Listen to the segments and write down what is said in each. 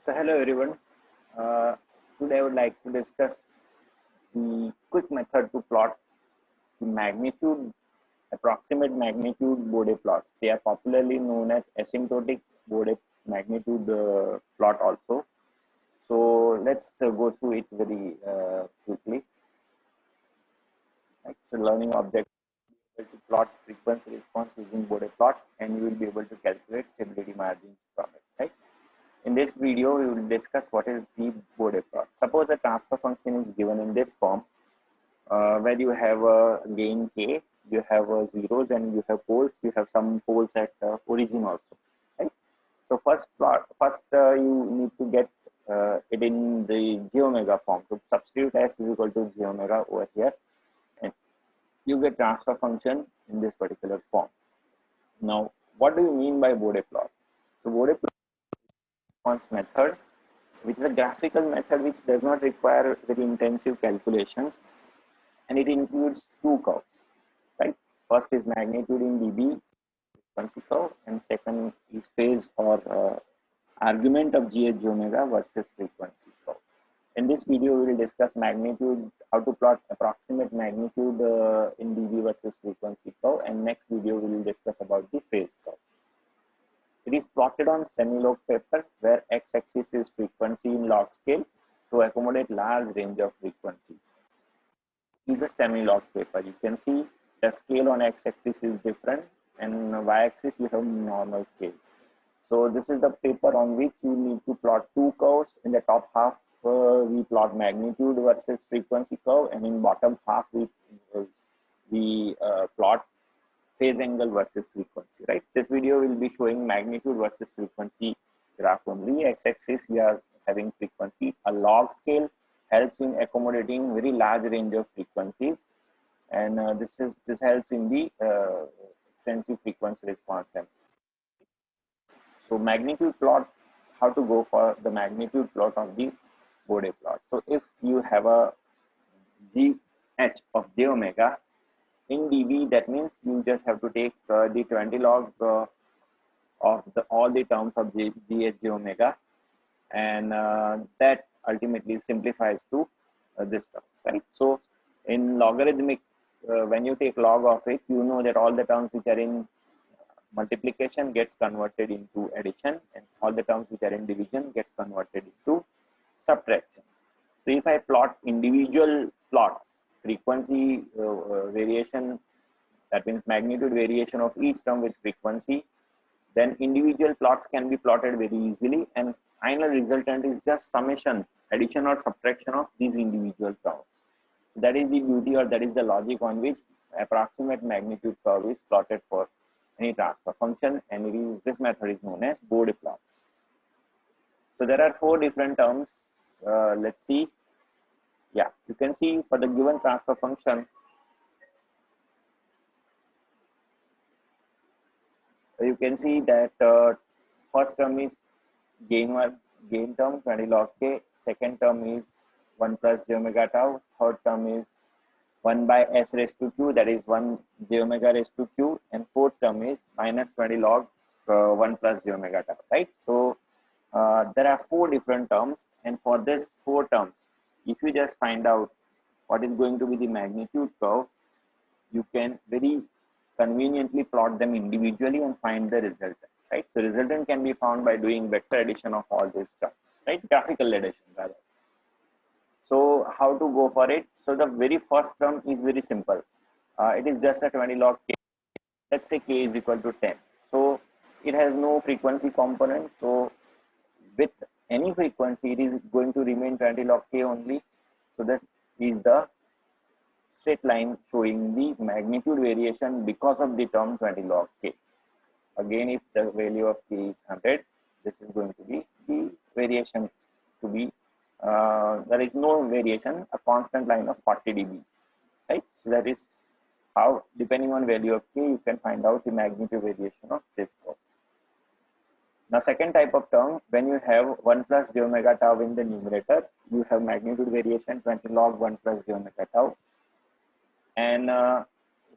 So hello everyone. Uh, Today I would like to discuss the quick method to plot the magnitude, approximate magnitude bode plots. They are popularly known as asymptotic bode magnitude plot also. So let's go through it very quickly. Right? So learning object to plot frequency response using bode plot, and you will be able to calculate stability margins from it. Right? In this video, we will discuss what is the bode plot. Suppose a transfer function is given in this form, where you have a gain k, you have zeros, and you have poles. You have some poles at origin also, right? So first you need to get it in the j omega form. So substitute s is equal to j omega over here, and you get transfer function in this particular form. Now, what do you mean by bode plot? So bode plot method, which is a graphical method which does not require very intensive calculations, and it includes two curves, right? First is magnitude in dB frequency curve, and second is phase or argument of gh omega versus frequency curve. In this video, we will discuss magnitude, how to plot approximate magnitude in dB versus frequency curve, and next video we will discuss about the phase curve. It is plotted on semi-log paper where x-axis is frequency in log scale to accommodate large range of frequency. Is a semi-log paper. You can see the scale on x-axis is different, and y-axis you have normal scale. So this is the paper on which you need to plot two curves. In the top half, we plot magnitude versus frequency curve, and in bottom half we plot phase angle versus frequency. Right. This video will be showing magnitude versus frequency graph only. X-axis we are having frequency. A log scale helps in accommodating very large range of frequencies, and this helps in the extensive frequency response. So magnitude plot, how to go for the magnitude plot of the bode plot. So if you have a gh of j omega in dB, that means you just have to take the 20 log of all the terms of gh j omega, and that ultimately simplifies to this term, right? So in logarithmic, when you take log of it, you know that all the terms which are in multiplication gets converted into addition, and all the terms which are in division gets converted into subtraction. So if I plot individual plots, frequency variation, that means magnitude variation of each term with frequency, then individual plots can be plotted very easily, and final resultant is just summation, addition or subtraction of these individual terms. So that is the beauty, or that is the logic on which approximate magnitude curve is plotted for any transfer function, and this method is known as bode plots. So there are four different terms. Let's see. Yeah, you can see for the given transfer function, you can see that first term is gain term 20 log k, second term is 1 plus j omega tau, third term is 1 by s raised to q, that is 1 j omega raised to q, and fourth term is minus 20 log 1 plus j omega tau, right? So there are four different terms, and for this four terms, if you just find out what is going to be the magnitude curve, you can very conveniently plot them individually and find the resultant, right? So resultant can be found by doing vector addition of all these terms, right? Graphical addition rather. So how to go for it? So the very first term is very simple. It is just a 20 log k. Let's say k is equal to 10. So it has no frequency component. So with any frequency, it is going to remain 20 log k only. So this is the straight line showing the magnitude variation because of the term 20 log k. Again, if the value of k is 100, this is going to be the variation to be, there is no variation, a constant line of 40 dB, right? So that is how, depending on value of k, you can find out the magnitude variation of this curve. Now, second type of term, when you have 1 plus j omega tau in the numerator, you have magnitude variation 20 log 1 plus j omega tau. And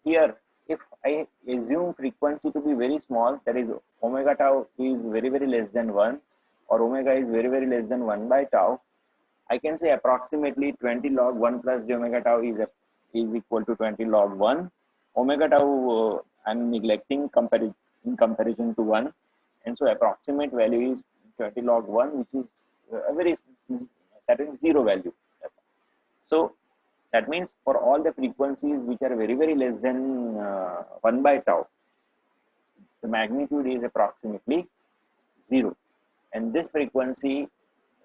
here, if I assume frequency to be very small, that is omega tau is very, very less than 1, or omega is very, very less than 1 by tau, I can say approximately 20 log 1 plus j omega tau is equal to 20 log 1. Omega tau I'm neglecting in comparison to 1, and so approximate value is 20 log 1, which is a very certain zero value. So that means for all the frequencies which are very, very less than 1 by tau, the magnitude is approximately 0. And this frequency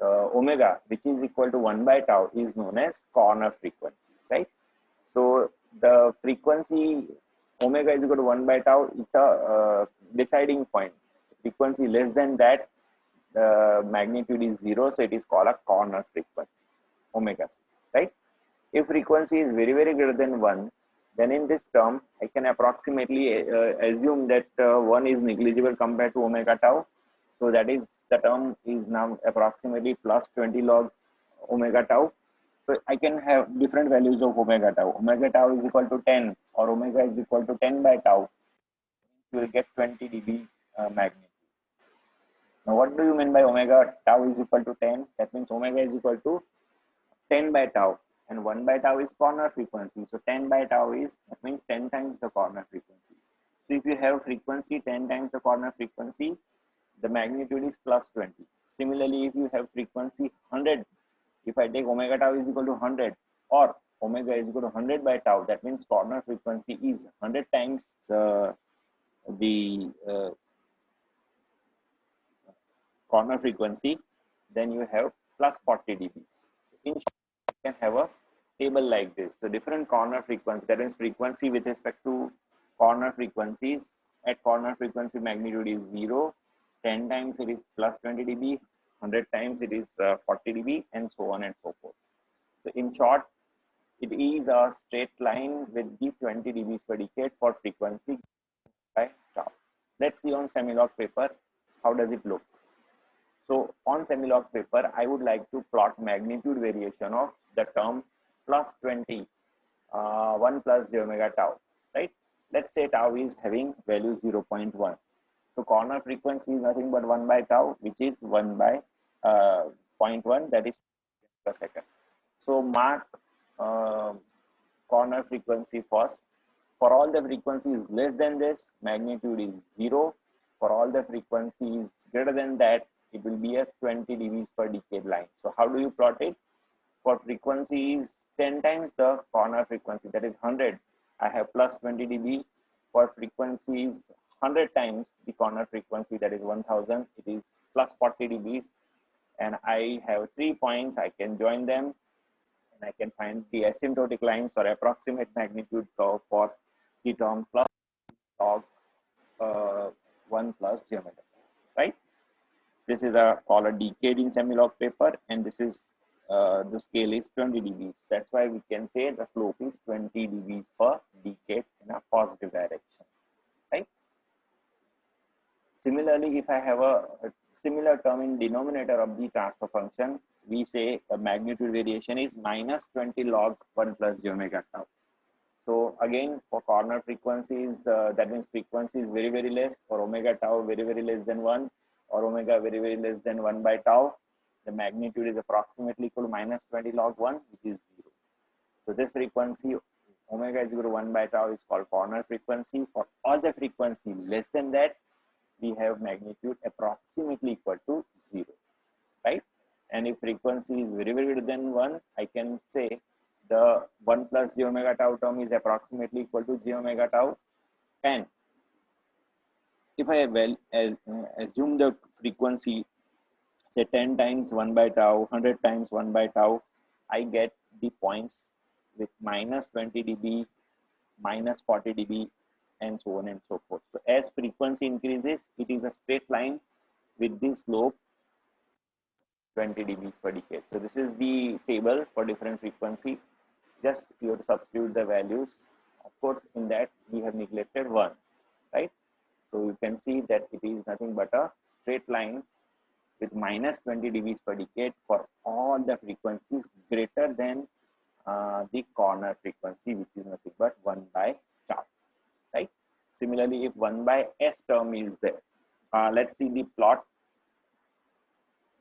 omega, which is equal to 1 by tau, is known as corner frequency, right? So the frequency omega is equal to 1 by tau, it's a deciding point. Frequency less than that, the magnitude is 0, so it is called a corner frequency, omega c, right? If frequency is very, very greater than 1, then in this term, I can approximately assume that 1 is negligible compared to omega tau. So that is, the term is now approximately plus 20 log omega tau. So I can have different values of omega tau. Omega tau is equal to 10 or omega is equal to 10 by tau. You will get 20 dB magnitude. Now what do you mean by omega tau is equal to 10? That means omega is equal to 10 by tau, and 1 by tau is corner frequency. So 10 by tau is, that means 10 times the corner frequency. So if you have frequency 10 times the corner frequency, the magnitude is plus 20. Similarly, if you have frequency 100, if I take omega tau is equal to 100 or omega is equal to 100 by tau, that means corner frequency is 100 times the corner frequency, then you have plus 40 dB. In short, you can have a table like this. So different corner frequency, that means frequency with respect to corner frequencies. At corner frequency magnitude is 0, 10 times it is plus 20 dB, 100 times it is 40 dB, and so on and so forth. So in short, it is a straight line with the 20 dB per decade for frequency by tau. Let's see on semi-log paper, how does it look? So on semi-log paper, I would like to plot magnitude variation of the term plus 20, 1 plus j omega tau, right? Let's say tau is having value 0.1. So corner frequency is nothing but 1 by tau, which is 1 by 0.1, that is per second. So mark corner frequency first. For all the frequencies less than this, magnitude is 0. For all the frequencies greater than that, it will be a 20 dB per decade line. So how do you plot it? For frequencies 10 times the corner frequency, that is 100, I have plus 20 dB. For frequencies 100 times the corner frequency, that is 1000, it is plus 40 dB. And I have 3 points, I can join them and I can find the asymptotic lines or approximate magnitude curve for the term plus log 1 plus j omega, right? This is called a decade in semi-log paper, and this is the scale is 20 dB. That's why we can say the slope is 20 dB per decade in a positive direction, right? Similarly, if I have a similar term in denominator of the transfer function, we say the magnitude variation is minus 20 log 1 plus j omega tau. So again, for corner frequencies, that means frequency is very, very less, or omega tau very, very less than 1, or omega very, very less than 1 by tau, the magnitude is approximately equal to minus 20 log 1, which is 0. So this frequency omega is equal to 1 by tau is called corner frequency. For all the frequency less than that, we have magnitude approximately equal to 0, right? And if frequency is very, very greater than 1, I can say the 1 plus j omega tau term is approximately equal to j omega tau. And if I assume the frequency, say 10 times 1 by tau, 100 times 1 by tau, I get the points with minus 20 dB, minus 40 dB, and so on and so forth. So as frequency increases, it is a straight line with the slope 20 dB per decade. So this is the table for different frequency. Just you have to substitute the values. Of course, in that we have neglected 1, right? So you can see that it is nothing but a straight line with minus 20 dB per decade for all the frequencies greater than the corner frequency, which is nothing but 1 by tau, right? Similarly, if 1 by s term is there, let's see the plot.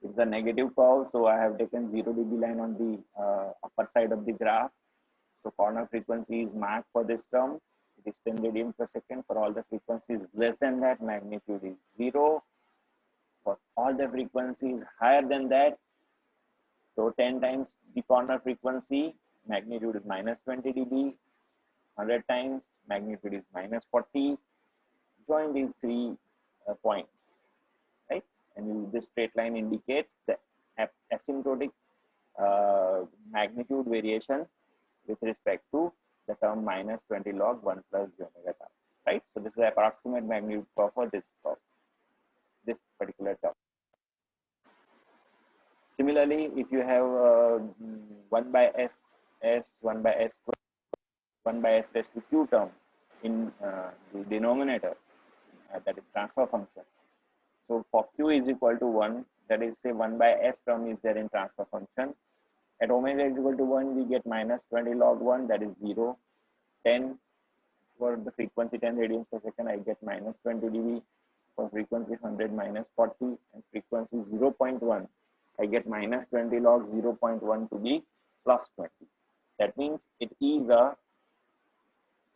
It's a negative curve, so I have taken 0 dB line on the upper side of the graph. So corner frequency is marked for this term. It is 10 radians per second. For all the frequencies less than that, magnitude is 0. For all the frequencies higher than that, so 10 times the corner frequency, magnitude is minus 20 dB. 100 times, magnitude is minus 40. Join these three points, right? And this straight line indicates the asymptotic magnitude variation with respect to the term minus 20 log 1 plus j omega term, right? So this is the approximate magnitude curve for this particular term. Similarly, if you have 1 by s, 1 by s square, 1 by s raised to q term in the denominator, that is transfer function. So for q is equal to 1, that is say 1 by s term is there in transfer function. At omega is equal to 1, we get minus 20 log 1, that is 0. 10 for the frequency 10 radians per second, I get minus 20 dB. For frequency 100, minus 40, and frequency 0.1, I get minus 20 log 0.1 to be plus 20. That means it is a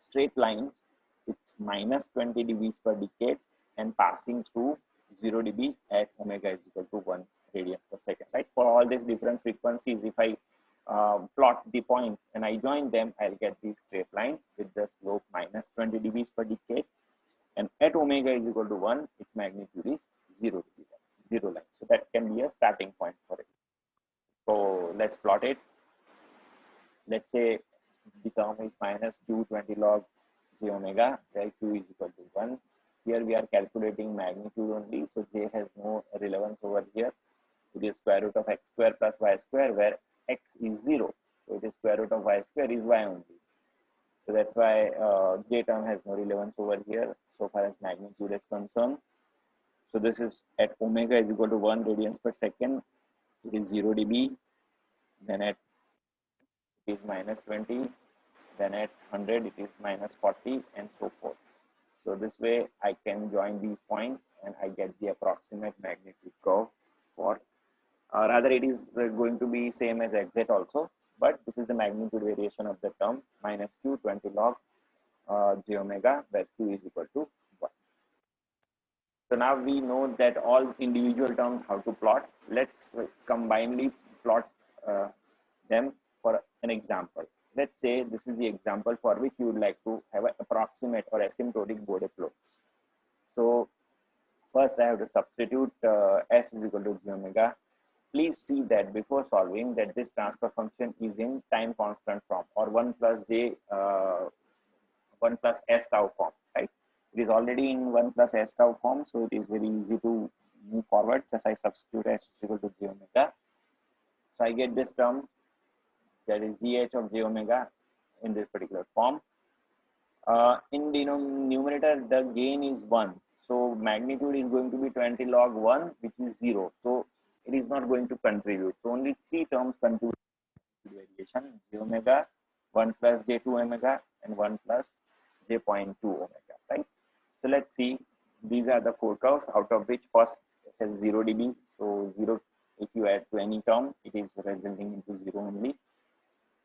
straight line with minus 20 dB per decade and passing through 0 dB at omega is equal to 1 radian per second, right? For all these different frequencies, if I plot the points and I join them, I'll get this straight line with the slope minus 20 dB per decade. And at omega is equal to 1, its magnitude is 0 line. So that can be a starting point for it. So let's plot it. Let's say the term is minus q20 log j omega, where q is equal to 1. Here we are calculating magnitude only, so j has no relevance over here. It is square root of x square plus y square, where x is 0. So it is square root of y square is y only. So that's why j term has no relevance over here so far as magnitude is concerned. So this is at omega is equal to 1 radians per second. It is 0 dB. Then at it is minus 20. Then at 100 it is minus 40 and so forth. So this way I can join these points and I get the approximate magnitude curve for, rather it is going to be same as xz also, but this is the magnitude variation of the term minus q 20 log j omega, where q is equal to 1. So now we know that all individual terms how to plot. Let's combinedly plot them for an example. Let's say this is the example for which you would like to have an approximate or asymptotic bode plot. So first I have to substitute s is equal to j omega. Please see that before solving that this transfer function is in time constant form, or 1 plus s tau form, right? It is already in 1 plus s tau form, so it is very easy to move forward. Just I substitute s is equal to j omega. So I get this term, that is gh of j omega in this particular form. In the numerator, the gain is 1. So magnitude is going to be 20 log 1, which is 0. So it is not going to contribute. So only 3 terms contribute to variation: j omega, 1 plus j2 omega, and 1 plus j.2 omega, right? So let's see. These are the 4 curves, out of which first has 0 dB. So 0, if you add to any term, it is resulting into 0 only.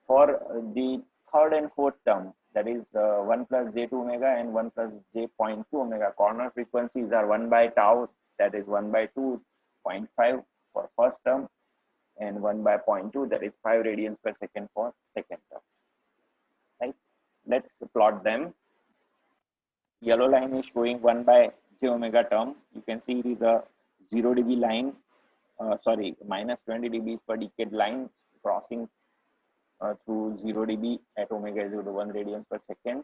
For the third and fourth term, that is 1 plus j2 omega and 1 plus j.2 omega, corner frequencies are 1 by tau, that is 1 by 2.5 for first term, and 1 by 0.2, that is 5 radians per second for second term, right? Let's plot them. Yellow line is showing 1 by j omega term. You can see it is a 0 dB line, minus 20 dB per decade line crossing through 0 dB at omega is equal to 1 radians per second.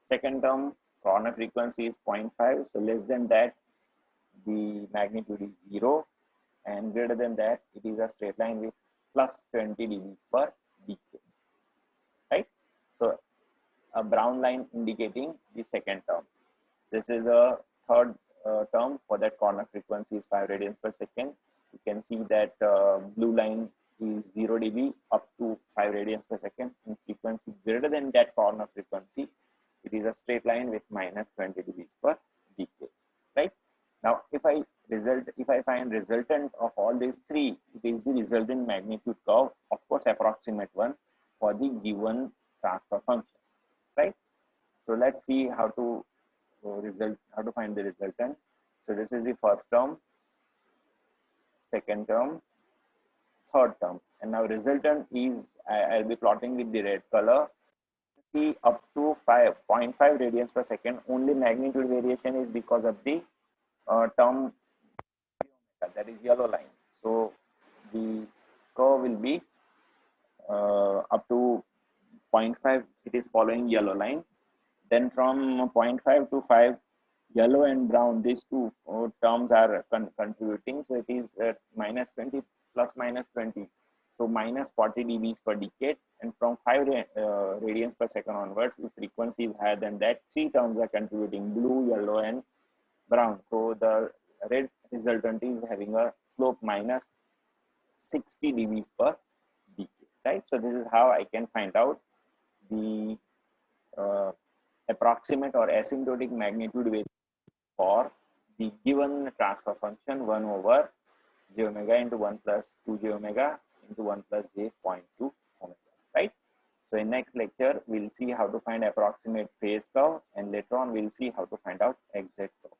Second term, corner frequency is 0.5, so less than that the magnitude is 0, and greater than that it is a straight line with plus 20 dB per decade, right? So a brown line indicating the second term. This is a third term. For that, corner frequency is 5 radians per second. You can see that blue line is 0 dB up to 5 radians per second. In frequency greater than that corner frequency, it is a straight line with minus 20 dB per decade, right? Now, if I find resultant of all these three, it is the resultant magnitude curve, of course, approximate one for the given transfer function, right? So let's see how to find the resultant. So this is the first term, second term, third term, and now resultant is I'll be plotting with the red color. See, up to 5.5 radians per second, only magnitude variation is because of the term, that is yellow line. So the curve will be up to zero point 0.5, it is following yellow line. Then from 0.5 to 5, yellow and brown, these two terms are contributing. So it is minus 20 plus minus 20. So minus 40 dBs per decade. And from 5 radians per second onwards, if frequency is higher than that, three terms are contributing: blue, yellow, and brown. So the red resultant is having a slope minus 60 dBs per decade, right? So this is how I can find out the approximate or asymptotic magnitude variation for the given transfer function 1 over j omega into 1 plus 2 j omega into 1 plus j 0.2 omega, right? So in next lecture, we'll see how to find approximate phase curve, and later on we'll see how to find out exact curve.